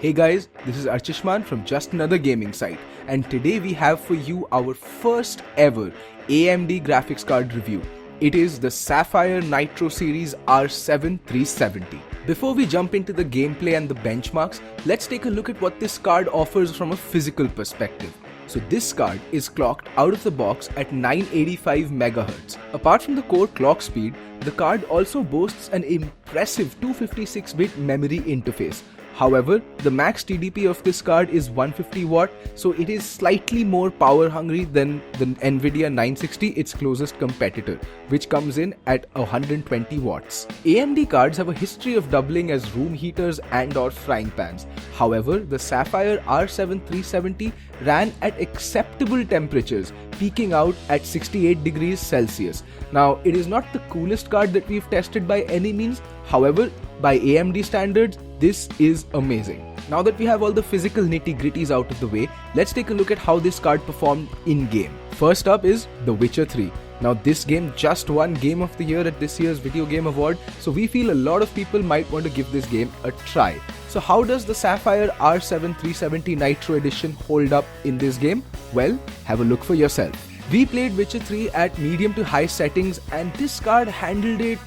Hey guys, this is Archishman from Just Another Gaming Site, and today we have for you our first ever AMD graphics card review. It is the Sapphire Nitro series R7 370. Before we jump into the gameplay and the benchmarks, let's take a look at what this card offers from a physical perspective. So this card is clocked out of the box at 985 MHz. Apart from the core clock speed, the card also boasts an impressive 256-bit memory interface. However, the max TDP of this card is 150 watt, so it is slightly more power hungry than the Nvidia 960, its closest competitor, which comes in at 120 watts. AMD cards have a history of doubling as room heaters and/or frying pans. However, the Sapphire R7 370 ran at acceptable temperatures, peaking out at 68 degrees Celsius. Now, it is not the coolest card that we've tested by any means. However, by AMD standards, this is amazing. Now that we have all the physical nitty-gritties out of the way, let's take a look at how this card performed in-game. First up is The Witcher 3. Now this game just won Game of the Year at this year's Video Game Award, so we feel a lot of people might want to give this game a try. So how does the Sapphire R7 370 Nitro Edition hold up in this game? Well, have a look for yourself. We played Witcher 3 at medium to high settings, and this card handled it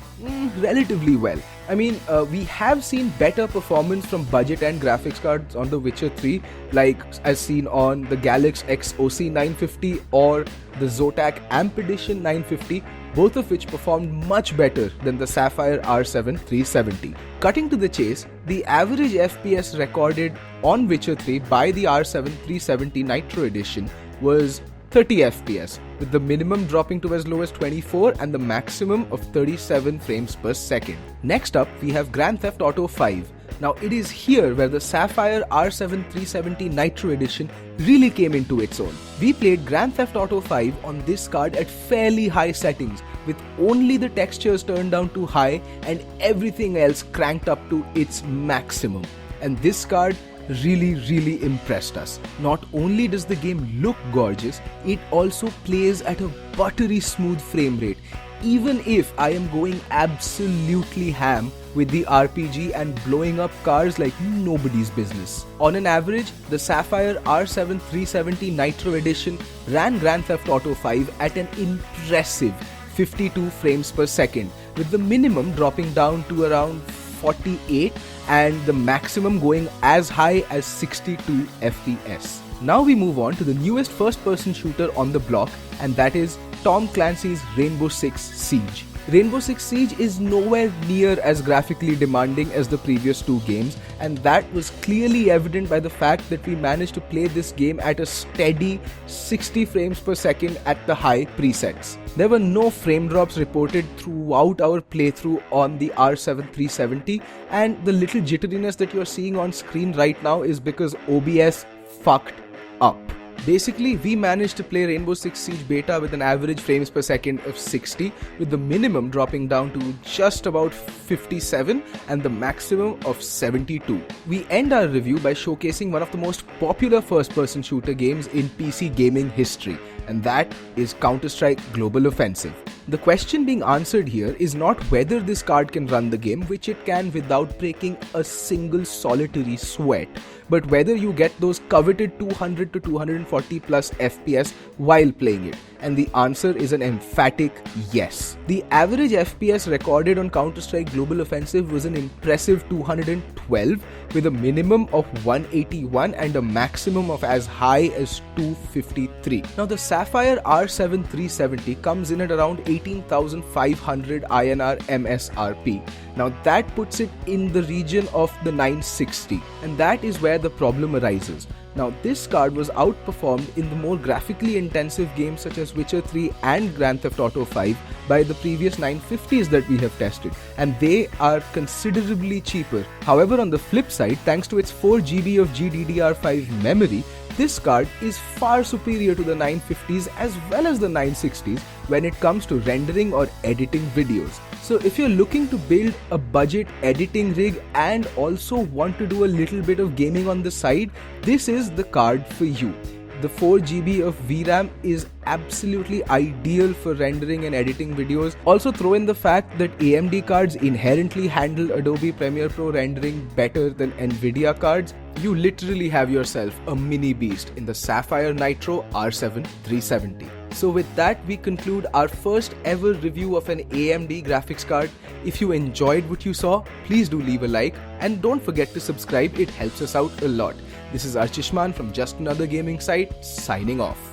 relatively well. I mean, we have seen better performance from budget and graphics cards on The Witcher 3, like as seen on the Galaxy X OC 950 or the Zotac Amp Edition 950, both of which performed much better than the Sapphire R7 370. Cutting to the chase, the average FPS recorded on Witcher 3 by the R7 370 Nitro Edition was 30 FPS, with the minimum dropping to as low as 24 and the maximum of 37 frames per second. Next up, we have Grand Theft Auto 5. Now it is here where the Sapphire R7 370 Nitro Edition really came into its own. We played Grand Theft Auto 5 on this card at fairly high settings, with only the textures turned down to high and everything else cranked up to its maximum. And this card really impressed us. Not only does the game look gorgeous, it also plays at a buttery smooth frame rate, even if I am going absolutely ham with the RPG and blowing up cars like nobody's business. On an average, the Sapphire R7 370 Nitro Edition ran Grand Theft Auto 5 at an impressive 52 frames per second, with the minimum dropping down to around 48 and the maximum going as high as 62 FPS. Now we move on to the newest first-person shooter on the block, and that is Tom Clancy's Rainbow Six Siege. Rainbow Six Siege is nowhere near as graphically demanding as the previous two games, and that was clearly evident by the fact that we managed to play this game at a steady 60 frames per second at the high presets. There were no frame drops reported throughout our playthrough on the R7 370, and the little jitteriness that you're seeing on screen right now is because OBS fucked up. Basically, we managed to play Rainbow Six Siege Beta with an average frames per second of 60, with the minimum dropping down to just about 57 and the maximum of 72. We end our review by showcasing one of the most popular first-person shooter games in PC gaming history, and that is Counter-Strike Global Offensive. The question being answered here is not whether this card can run the game, which it can without breaking a single solitary sweat, but whether you get those coveted 200 to 240 plus FPS while playing it. And the answer is an emphatic yes. The average FPS recorded on Counter-Strike Global Offensive was an impressive 212, with a minimum of 181 and a maximum of as high as 253. Now the Sapphire R7 370 comes in at around 18,500 INR MSRP. Now that puts it in the region of the 960, and that is where the problem arises. Now this card was outperformed in the more graphically intensive games such as Witcher 3 and Grand Theft Auto 5 by the previous 950s that we have tested, and they are considerably cheaper. However, on the flip side, thanks to its 4 GB of GDDR5 memory, this card is far superior to the 950s as well as the 960s when it comes to rendering or editing videos. So if you're looking to build a budget editing rig and also want to do a little bit of gaming on the side, this is the card for you. The 4 GB of VRAM is absolutely ideal for rendering and editing videos. Also throw in the fact that AMD cards inherently handle Adobe Premiere Pro rendering better than Nvidia cards. You literally have yourself a mini beast in the Sapphire Nitro R7 370. So with that, we conclude our first ever review of an AMD graphics card. If you enjoyed what you saw, please do leave a like and don't forget to subscribe, it helps us out a lot. This is Archishman from Just Another Gaming Site, signing off.